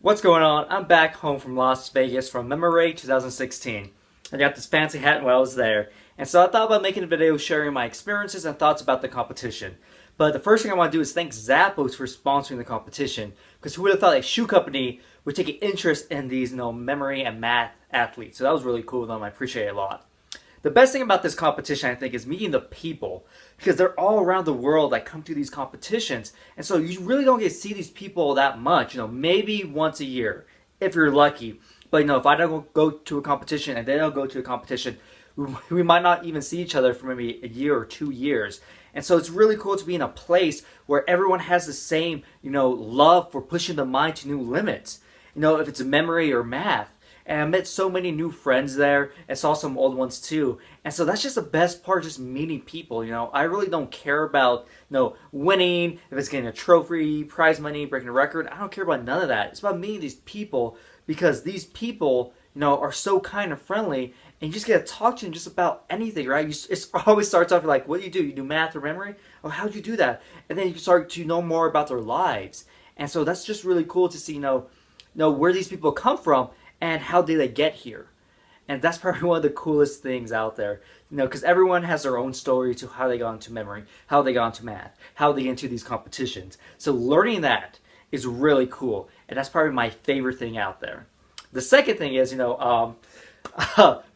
What's going on? I'm back home from Las Vegas from Memoriad 2016. I got this fancy hat while I was there, and so I thought about making a video sharing my experiences and thoughts about the competition. But the first thing I want to do is thank Zappos for sponsoring the competition, because who would have thought a shoe company would take an interest in these, memory and math athletes. So that was really cool of them. I appreciate it a lot. The best thing about this competition, I think, is meeting the people, because they're all around the world that come to these competitions, and so you really don't get to see these people that much. Maybe once a year if you're lucky. But if I don't go to a competition and they don't go to a competition, we might not even see each other for maybe a year or 2 years. And so it's really cool to be in a place where everyone has the same, love for pushing the mind to new limits. If it's memory or math. And I met so many new friends there and saw some old ones too. And so that's just the best part, just meeting people. I really don't care about, winning, if it's getting a trophy, prize money, breaking a record. I don't care about none of that. It's about meeting these people, because these people, are so kind and friendly, and you just get to talk to them just about anything, right? It always starts off like, what do? You do math or memory? Oh, how'd you do that? And then you start to know more about their lives. And so that's just really cool to see, where these people come from and how did they get here. And that's probably one of the coolest things out there, because everyone has their own story to how they got into memory, how they got into math, how they get into these competitions. So learning that is really cool, and that's probably my favorite thing out there. The second thing is, for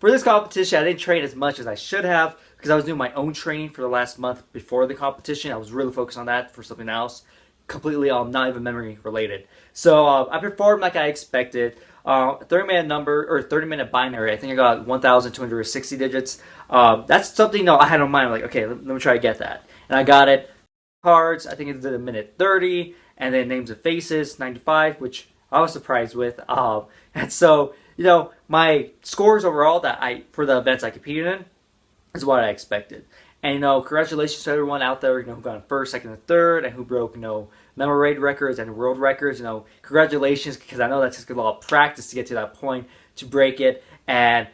this competition, I didn't train as much as I should have, because I was doing my own training for the last month before the competition. I was really focused on that for something else, completely not even memory related. So I performed like I expected. 30-minute number, or 30-minute binary. I think I got 1,260 digits. That's something I had on mind. I'm like, okay, let me try to get that, and I got it. Cards, I think it did a minute 30, and then names of faces 95, which I was surprised with. And so my scores overall for the events I competed in is what I expected. And congratulations to everyone out there, who got first, second, and third, and who broke, Memoriad records and world records. Congratulations, because I know that takes a lot of practice to get to that point to break it. And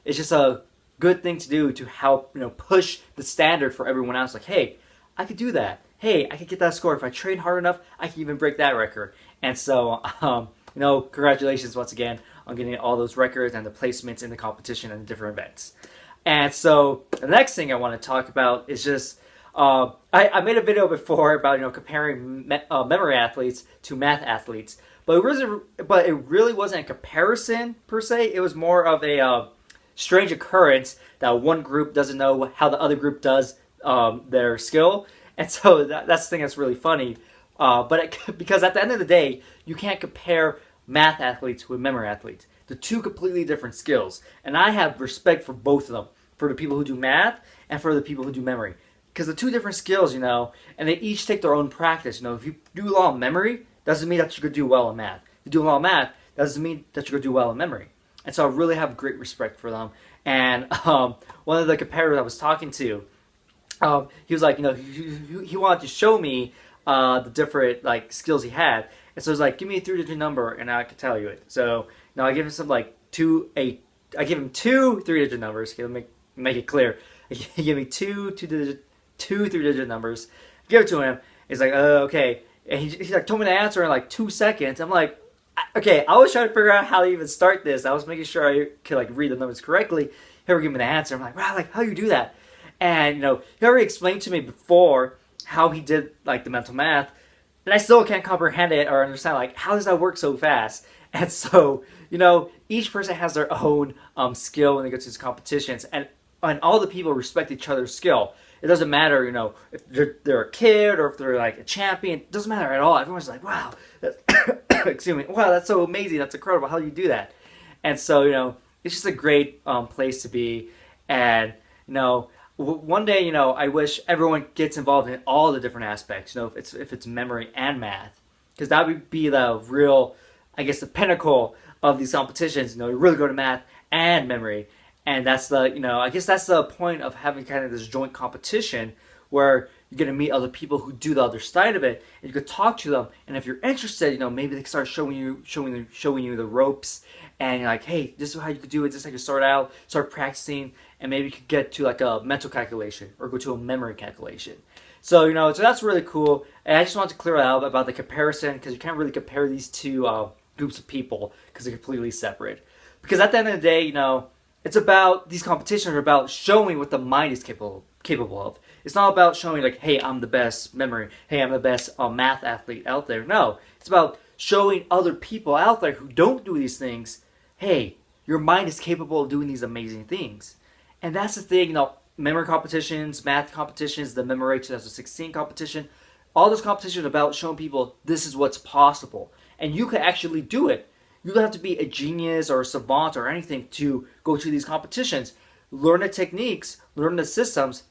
it's just a good thing to do to help push the standard for everyone else. Like, hey, I could do that. Hey, I could get that score if I train hard enough. I can even break that record. And so, congratulations once again on getting all those records and the placements in the competition and the different events. And so the next thing I want to talk about is just I made a video before about comparing memory athletes to math athletes, but it really wasn't a comparison per se. It was more of a strange occurrence that one group doesn't know how the other group does their skill, and so that's the thing that's really funny. Because at the end of the day, you can't compare math athletes with memory athletes. They're two completely different skills, and I have respect for both of them, for the people who do math and for the people who do memory, because they're two different skills, and they each take their own practice. If you do a lot of memory, doesn't mean that you're going to do well in math. If you do a lot of math, doesn't mean that you're going to do well in memory. And so I really have great respect for them. And one of the competitors I was talking to, he was like, he wanted to show me the different skills he had. And so he was like, give me a 3-digit number and I can tell you it. So now I give him I give him two 3-digit numbers. Okay, let me make it clear. He gave me two 3-digit numbers. I give it to him. He's like, okay. And he told me the answer in 2 seconds. I'm like, okay, I was trying to figure out how to even start this. I was making sure I could read the numbers correctly. He would give me the answer. I'm like, wow, how do you do that? And he already explained to me before how he did the mental math, and I still can't comprehend it or understand how does that work so fast. And so each person has their own skill when they go to these competitions, and all the people respect each other's skill. It doesn't matter if they're a kid or if they're a champion. It doesn't matter at all. Everyone's like, wow, excuse me, wow, that's so amazing, that's incredible, how do you do that? And so it's just a great place to be. And one day, I wish everyone gets involved in all the different aspects, if it's memory and math, because that would be the real, I guess, the pinnacle of these competitions. You really go to math and memory, and that's the, I guess that's the point of having kind of this joint competition where you're going to meet other people who do the other side of it, and you could talk to them, and if you're interested, maybe they can start showing you the ropes, and you're like, hey, this is how you could do it, this is how you start out, start practicing, and maybe you could get to a mental calculation or go to a memory calculation. So, so that's really cool, and I just wanted to clear out about the comparison, because you can't really compare these two groups of people because they're completely separate. Because at the end of the day, it's about these competitions are about showing what the mind is capable of. It's not about showing like, hey, I'm the best memory. Hey, I'm the best math athlete out there. No, it's about showing other people out there who don't do these things, hey, your mind is capable of doing these amazing things. And that's the thing, memory competitions, math competitions, the Memoriad 2016 competition, all those competitions are about showing people this is what's possible. And you can actually do it. You don't have to be a genius or a savant or anything to go to these competitions. Learn the techniques, learn the systems,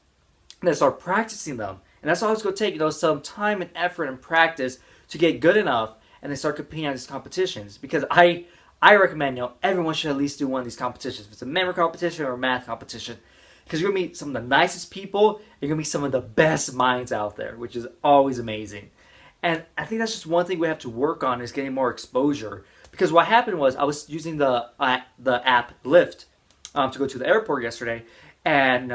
and then start practicing them. And that's all it's going to take, some time and effort and practice to get good enough and then start competing at these competitions. Because I recommend, everyone should at least do one of these competitions. If it's a memory competition or a math competition. Because you're going to meet some of the nicest people, and you're going to meet some of the best minds out there, which is always amazing. And I think that's just one thing we have to work on is getting more exposure. Because what happened was I was using the app Lyft to go to the airport yesterday, and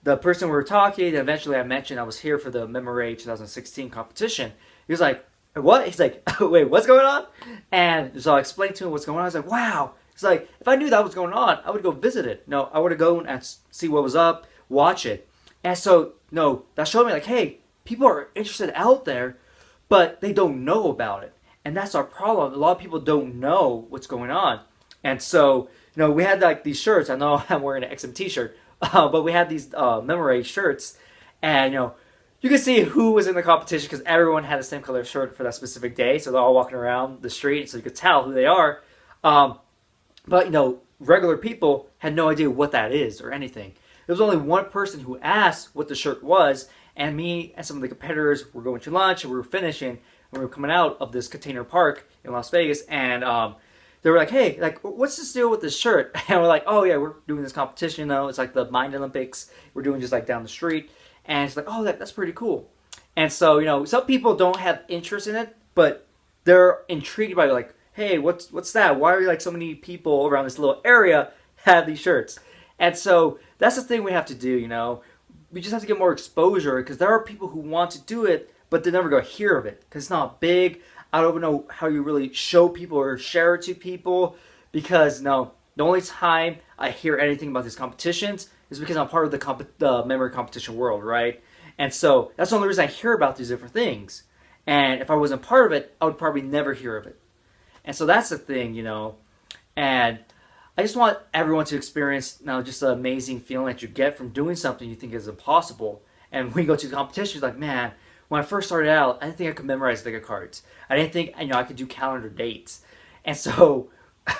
the person we were talking, and eventually I mentioned I was here for the Memoriad 2016 competition. He was like, "What?" He's like, "Wait, what's going on?" And so I explained to him what's going on. I was like, "Wow." It's like, if I knew that was going on, I would go visit it. No, I would have gone and see what was up, watch it. And so, that showed me like, hey, people are interested out there, but they don't know about it. And that's our problem. A lot of people don't know what's going on. And so, we had like these shirts. I know I'm wearing an XM t-shirt, but we had these Memoriad shirts. And, you can see who was in the competition because everyone had the same color shirt for that specific day. So they're all walking around the street, so you could tell who they are. But, regular people had no idea what that is or anything. There was only one person who asked what the shirt was, and me and some of the competitors were going to lunch, and we were finishing, and we were coming out of this container park in Las Vegas, and they were like, hey, like, what's this deal with this shirt? And we're like, oh, yeah, we're doing this competition, it's like the Mind Olympics. We're doing just like down the street. And it's like, oh, that's pretty cool. And so, some people don't have interest in it, but they're intrigued by it, like, hey, what's that? Why are like so many people around this little area have these shirts? And so that's the thing we have to do, We just have to get more exposure because there are people who want to do it, but they're never going to hear of it because it's not big. I don't even know how you really show people or share it to people because, the only time I hear anything about these competitions is because I'm part of the memory competition world, right? And so that's the only reason I hear about these different things. And if I wasn't part of it, I would probably never hear of it. And so that's the thing, and I just want everyone to experience just the amazing feeling that you get from doing something you think is impossible. And when you go to the competitions, like, man, when I first started out, I didn't think I could memorize Lego cards. I didn't think, I could do calendar dates. And so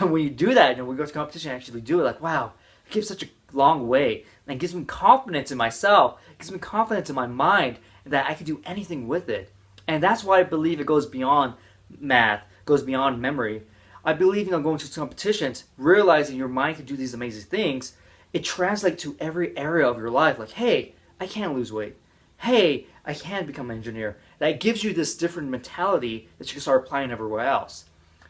when you do that, when we go to competition and actually do it, like, wow, it gives such a long way. And it gives me confidence in myself. It gives me confidence in my mind that I can do anything with it. And that's why I believe it goes beyond math. Goes beyond memory. I believe, going to competitions, realizing your mind can do these amazing things, it translates to every area of your life. Like, hey, I can lose weight. Hey, I can become an engineer. That gives you this different mentality that you can start applying everywhere else.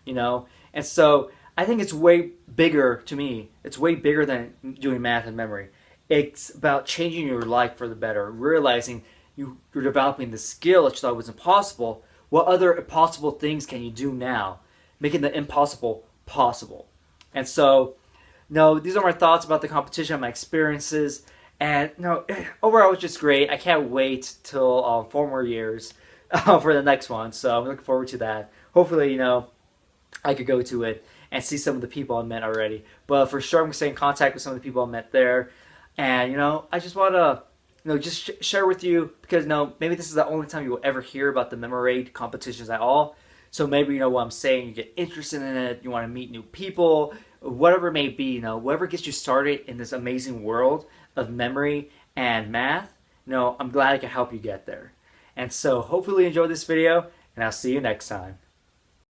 And so I think it's way bigger to me. It's way bigger than doing math and memory. It's about changing your life for the better, realizing you're developing the skill that you thought was impossible. What other impossible things can you do now? Making the impossible possible. And so, these are my thoughts about the competition, my experiences. And, overall, it's just great. I can't wait till 4 more years for the next one. So I'm looking forward to that. Hopefully, I could go to it and see some of the people I met already. But for sure, I'm going to stay in contact with some of the people I met there. And, I just want to just share with you because, maybe this is the only time you will ever hear about the Memoriad competitions at all. So maybe, what I'm saying, you get interested in it, you want to meet new people, whatever it may be, whatever gets you started in this amazing world of memory and math, I'm glad I can help you get there. And so hopefully you enjoyed this video, and I'll see you next time.